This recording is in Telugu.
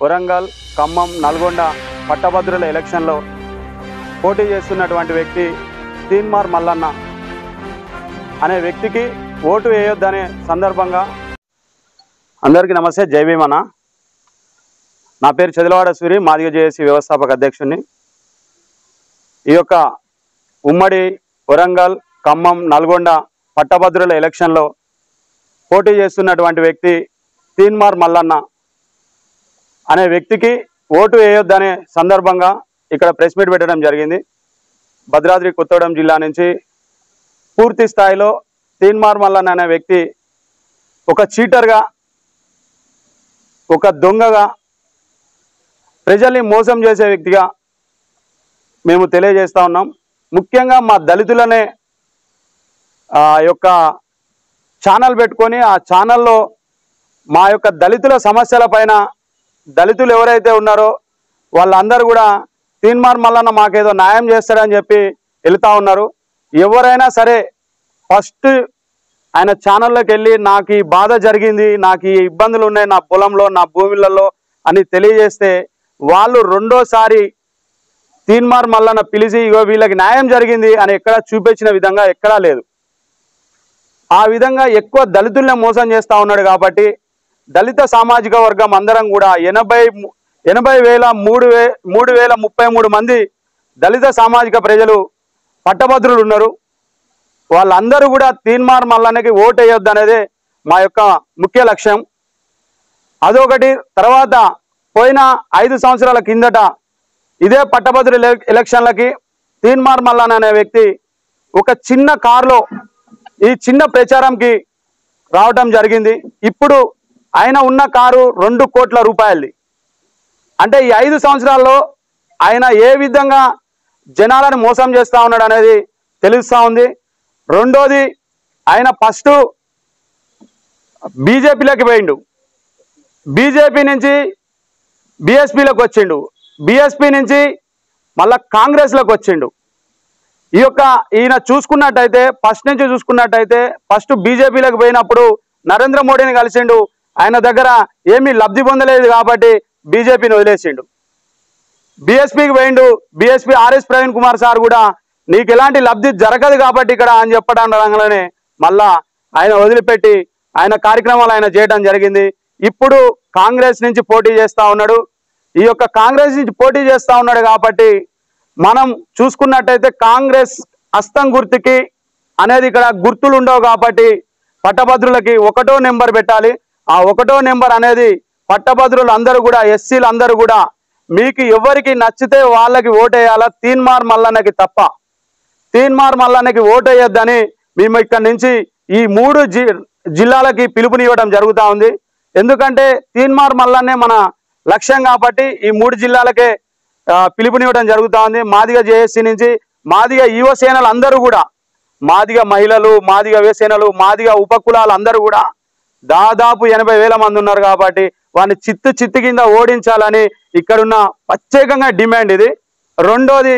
వరంగల్, ఖమ్మం, నల్గొండ పట్టభద్రుల ఎలక్షన్లో పోటీ చేస్తున్నటువంటి వ్యక్తి తీన్మార్ మల్లన్న అనే వ్యక్తికి ఓటు వేయొద్దనే సందర్భంగా అందరికీ నమస్తే. జై భీమ్ అన్న. నా పేరు చదిలవాడ సూరి, మాదిగ జేఏసీ వ్యవస్థాపక అధ్యక్షుడిని. ఈ యొక్క ఉమ్మడి వరంగల్, ఖమ్మం, నల్గొండ పట్టభద్రుల ఎలక్షన్లో పోటీ చేస్తున్నటువంటి వ్యక్తి తీన్మార్ మల్లన్న అనే వ్యక్తికి ఓటు వేయొద్దనే సందర్భంగా ఇక్కడ ప్రెస్ మీట్ పెట్టడం జరిగింది. భద్రాద్రి కొత్తగూడెం జిల్లా నుంచి పూర్తి స్థాయిలో తీన్మార్ మల్లన్న అనే వ్యక్తి ఒక చీటర్గా, ఒక దొంగగా, ప్రజల్ని మోసం చేసే వ్యక్తిగా మేము తెలియజేస్తూ ఉన్నాం. ముఖ్యంగా మా దళితులనే యొక్క ఛానల్ పెట్టుకొని ఆ ఛానల్లో మా యొక్క దళితుల సమస్యల పైన దళితులు ఎవరైతే ఉన్నారో వాళ్ళందరూ కూడా తీన్మార్ మల్లన్న మాకేదో న్యాయం చేస్తాడని చెప్పి వెళ్తూ ఉన్నారు. ఎవరైనా సరే ఫస్ట్ ఆయన ఛానల్లోకి వెళ్ళి నాకు ఈ బాధ జరిగింది, నాకు ఈ ఇబ్బందులు ఉన్నాయి నా పొలంలో, నా భూములలో అని తెలియజేస్తే వాళ్ళు రెండోసారి తీన్మార్ మల్లన్న పిలిచి ఇగో వీళ్ళకి న్యాయం జరిగింది అని ఎక్కడా చూపించిన విధంగా ఎక్కడా లేదు. ఆ విధంగా ఎక్కువ దళితుల్ని మోసం చేస్తూ ఉన్నాడు. కాబట్టి దళిత సామాజిక వర్గం అందరం కూడా 3033 మంది దళిత సామాజిక ప్రజలు పట్టభద్రులు ఉన్నారు. వాళ్ళందరూ కూడా తీన్మార్ మల్లన్నకి ఓటు వేయొద్దు అనేది మా యొక్క ముఖ్య లక్ష్యం. అదొకటి. తర్వాత పోయిన 5 సంవత్సరాల కిందట ఇదే పట్టభద్రుల ఎలక్షన్లకి తీన్మార్ మల్లన్న అనే వ్యక్తి ఒక చిన్న కారులో ఈ చిన్న ప్రచారంకి రావటం జరిగింది. ఇప్పుడు ఆయన ఉన్న కారు 2 కోట్ల రూపాయలది. అంటే ఈ 5 సంవత్సరాల్లో ఆయన ఏ విధంగా జనాలను మోసం చేస్తూ ఉన్నాడు అనేది తెలుస్తూ ఉంది. రెండోది, ఆయన ఫస్ట్ బీజేపీలోకి పోయిండు, బీజేపీ నుంచి బీఎస్పీలోకి వచ్చిండు, బీఎస్పీ నుంచి మళ్ళా కాంగ్రెస్లోకి వచ్చిండు. ఈయన చూసుకున్నట్టయితే ఫస్ట్ నుంచి చూసుకున్నట్టయితే ఫస్ట్ బీజేపీలోకి పోయినప్పుడు నరేంద్ర మోడీని కలిసిండు. ఆయన దగ్గర ఏమీ లబ్ధి పొందలేదు కాబట్టి బీజేపీని వదిలేసిండు. బీఎస్పీకి పోయిండు. BSP RS Praveen Kumar sir కూడా నీకు ఎలాంటి లబ్ధి జరగదు కాబట్టి ఇక్కడ అని చెప్పడంలోనే మళ్ళా ఆయన వదిలిపెట్టి ఆయన కార్యక్రమాలు ఆయన చేయడం జరిగింది. ఇప్పుడు కాంగ్రెస్ నుంచి పోటీ చేస్తూ ఉన్నాడు. ఈ యొక్క కాంగ్రెస్ నుంచి పోటీ చేస్తూ ఉన్నాడు కాబట్టి మనం చూసుకున్నట్టయితే కాంగ్రెస్ హస్తం గుర్తుకి అనేది ఇక్కడ గుర్తులు ఉండవు కాబట్టి పట్టభద్రులకి 1వ నెంబర్ పెట్టాలి. ఆ 1వ నెంబర్ అనేది పట్టభద్రులు అందరూ కూడా, ఎస్సీలు అందరూ కూడా మీకు ఎవరికి నచ్చితే వాళ్ళకి ఓటేయాలా, తీన్మార్ మల్లన్నకి తప్ప. తీన్మార్ మల్లన్నకి ఓటేయొద్దని మేము ఇక్కడ నుంచి ఈ 3 జిల్లాలకి పిలుపునివ్వడం జరుగుతూ ఉంది. ఎందుకంటే తీన్మార్ మల్లన్నే మన లక్ష్యం కాబట్టి ఈ 3 జిల్లాలకే పిలుపునివ్వడం జరుగుతూ ఉంది. మాదిగ జేఏసీ నుంచి మాదిగ యువసేనలు అందరూ కూడా, మాదిగ మహిళలు, మాదిగ యువసేనలు, మాదిగ ఉపకులాలు అందరూ కూడా దాదాపు 80,000 మంది ఉన్నారు. కాబట్టి వాడిని చిత్తు కింద ఓడించాలని ఇక్కడున్న ప్రత్యేకంగా డిమాండ్ ఇది. రెండోది,